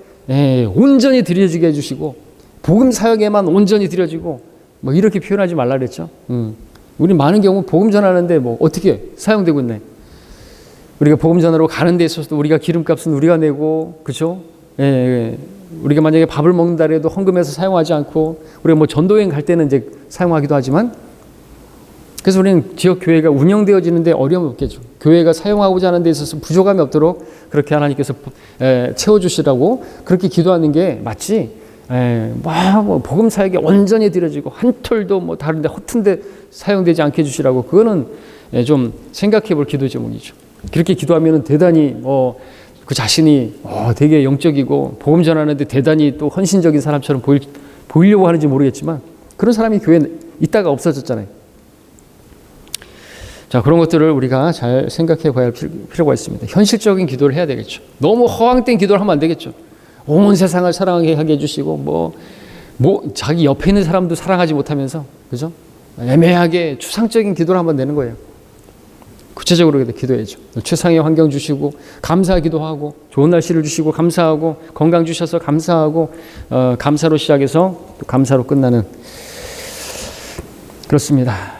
온전히 드려지게 해주시고, 복음 사역에만 온전히 드려지고, 이렇게 표현하지 말라 그랬죠. 우리 많은 경우 복음 전하는데 어떻게 사용되고 있나요? 우리가 복음 전하러 가는 데 있어서도 우리가 기름값은 우리가 내고, 그렇죠? 우리가 만약에 밥을 먹는다 해도 헌금해서 사용하지 않고, 우리가 전도여행 갈 때는 이제 사용하기도 하지만, 그래서 우리는 지역 교회가 운영되어지는데 어려움이 없겠죠. 교회가 사용하고자 하는 데 있어서 부족함이 없도록 그렇게 하나님께서 채워주시라고 그렇게 기도하는 게 맞지. 복음 사역에 온전히 드려지고 한 톨도 다른데 허튼데 사용되지 않게 해주시라고, 그거는 좀 생각해 볼 기도 제목이죠. 그렇게 기도하면 대단히 그 자신이 되게 영적이고 복음 전하는데 대단히 또 헌신적인 사람처럼 보이려고 하는지 모르겠지만, 그런 사람이 교회에 있다가 없어졌잖아요. 자, 그런 것들을 우리가 잘 생각해 봐야 할 필요가 있습니다. 현실적인 기도를 해야 되겠죠. 너무 허황된 기도를 하면 안 되겠죠. 온 세상을 사랑하게 하게 해주시고, 자기 옆에 있는 사람도 사랑하지 못하면서, 그죠? 애매하게 추상적인 기도를 하면 되는 거예요. 구체적으로 기도해야죠. 최상의 환경 주시고 감사하기도 하고, 좋은 날씨를 주시고 감사하고, 건강 주셔서 감사하고, 감사로 시작해서 또 감사로 끝나는, 그렇습니다.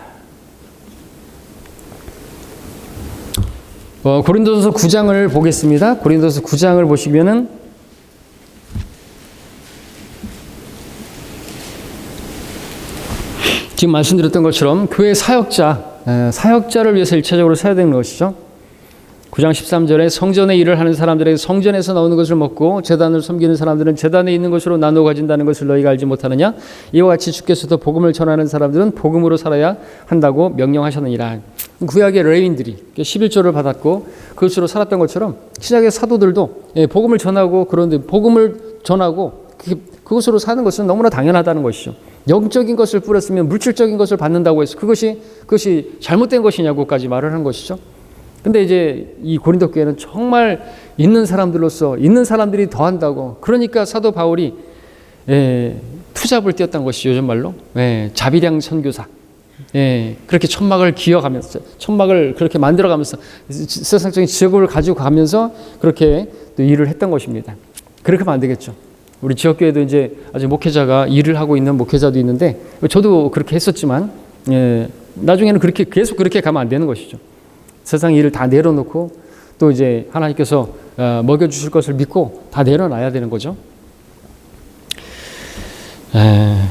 고린도서 9장을 보겠습니다. 고린도서 9장을 보시면은 지금 말씀드렸던 것처럼 교회 사역자를 위해서 일차적으로 써야 되는 것이죠. 9장 13절에 성전의 일을 하는 사람들에게 성전에서 나오는 것을 먹고 제단을 섬기는 사람들은 제단에 있는 것으로 나누어 가진다는 것을 너희가 알지 못하느냐? 이와 같이 주께서도 복음을 전하는 사람들은 복음으로 살아야 한다고 명령하셨느니라. 구약의 레위인들이 11조를 받았고 그것으로 살았던 것처럼 신약의 사도들도 복음을 전하고, 그런데 복음을 전하고 그것으로 사는 것은 너무나 당연하다는 것이죠. 영적인 것을 뿌렸으면 물질적인 것을 받는다고 해서 그것이 잘못된 것이냐고까지 말을 한 것이죠. 근데 이제 이 고린도 교회는 정말 있는 사람들로서 있는 사람들이 더 한다고, 그러니까 사도 바울이 투잡을 뛰었던 것이 요즘 말로 자비량 선교사, 그렇게 천막을 기어가면서, 천막을 그렇게 만들어가면서 세상적인 지역을 가지고 가면서 그렇게 또 일을 했던 것입니다. 그렇게 하면 안 되겠죠. 우리 지역교회도 이제 아직 목회자가 일을 하고 있는 목회자도 있는데, 저도 그렇게 했었지만 나중에는 그렇게 계속 그렇게 가면 안 되는 것이죠. 세상 일을 다 내려놓고 또 이제 하나님께서 먹여주실 것을 믿고 다 내려놔야 되는 거죠.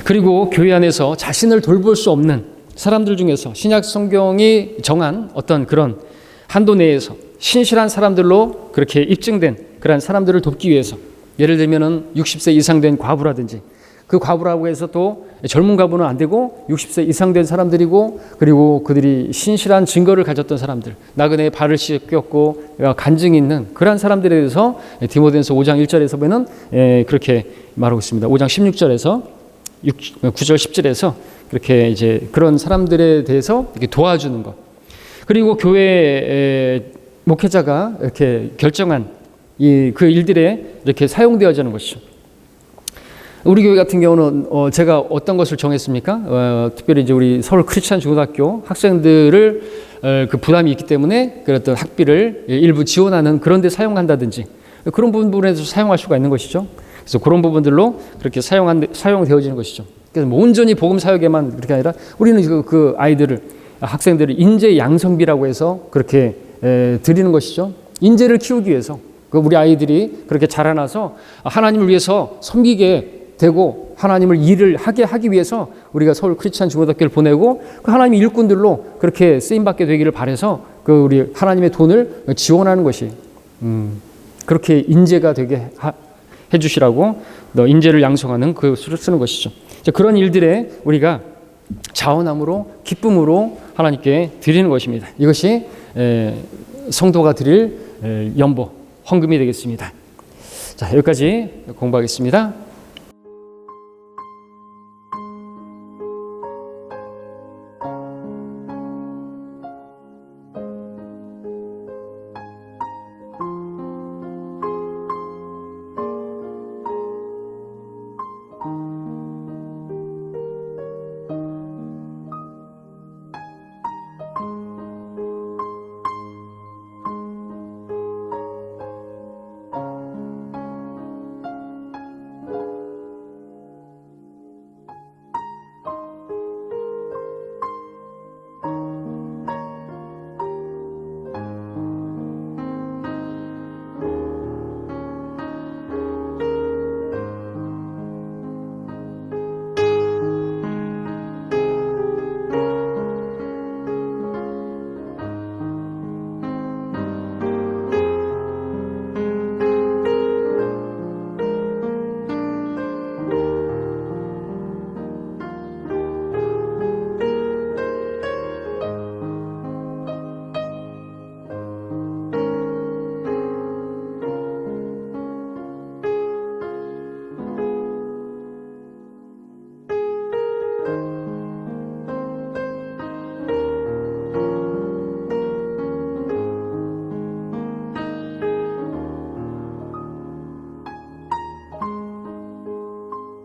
그리고 교회 안에서 자신을 돌볼 수 없는 사람들 중에서 신약 성경이 정한 어떤 그런 한도 내에서 신실한 사람들로 그렇게 입증된 그러한 사람들을 돕기 위해서, 예를 들면은 60세 이상 된 과부라든지, 그 과부라고 해서 또 젊은 과부는 안 되고 60세 이상 된 사람들이고, 그리고 그들이 신실한 증거를 가졌던 사람들, 나그네의 발을 씻겼고 간증이 있는 그러한 사람들에 대해서 디모데전서 5장 1절에서 보면 그렇게 말하고 있습니다. 5장 16절에서 9절 10절에서 그렇게 이제 그런 사람들에 대해서 이렇게 도와주는 것. 그리고 교회 목회자가 이렇게 결정한 그 일들에 이렇게 사용되어지는 것이죠. 우리 교회 같은 경우는 제가 어떤 것을 정했습니까? 특별히 이제 우리 서울 크리스찬 중고등학교 학생들을 그 부담이 있기 때문에 그랬던 학비를 일부 지원하는 그런 데 사용한다든지 그런 부분에서 사용할 수가 있는 것이죠. 그래서 그런 부분들로 그렇게 사용되어지는 것이죠. 그래서 뭐 온전히 복음 사역에만 그렇게 아니라 우리는 그 아이들을, 학생들을 인재 양성비라고 해서 그렇게 드리는 것이죠. 인재를 키우기 위해서 우리 아이들이 그렇게 자라나서 하나님을 위해서 섬기게 되고 하나님을 일을 하기 위해서 우리가 서울 크리스찬 중고등학교를 보내고 그 하나님의 일꾼들로 그렇게 쓰임받게 되기를 바라서 그 우리 하나님의 돈을 지원하는 것이 그렇게 인재가 되게 해주시라고 인재를 양성하는 그 수를 쓰는 것이죠. 그런 일들에 우리가 자원함으로 기쁨으로 하나님께 드리는 것입니다. 이것이 성도가 드릴 연보 헌금이 되겠습니다. 자, 여기까지 공부하겠습니다.